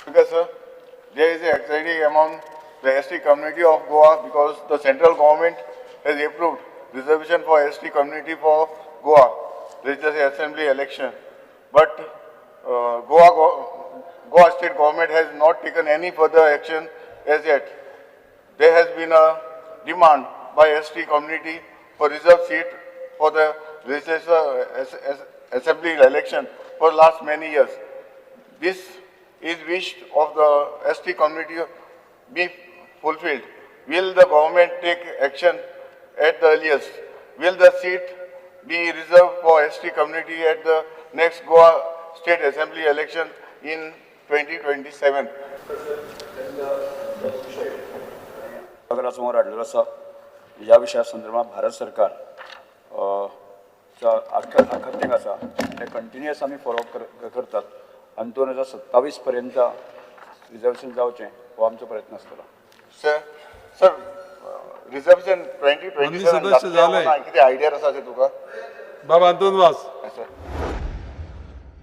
Because sir, there is anxiety among the ST community of Goa because the central government has approved reservation for ST community for Goa Legislative Assembly election. But Goa state government has not taken any further action as yet. There has been a demand by ST community for reserved seat for the Legislative Assembly election for last many years. This is wished of the ST community be fulfilled. Will the government take action at the earliest? Will the seat be reserved for ST community at the next Goa State Assembly election in 2027? समोर हाडलेलो आसा ह्या विशया संदर्भात भारत सरकार आखत्याक आसा ते continuous आमी follow करतात आनी 2027 पर्यंत रिजर्वेशन जावचें हो आमचो प्रयत्न आसतलो. सर रिजर्वेशन 2027 किती आयडिया आसा तुका? बाबा अंतून वास. सर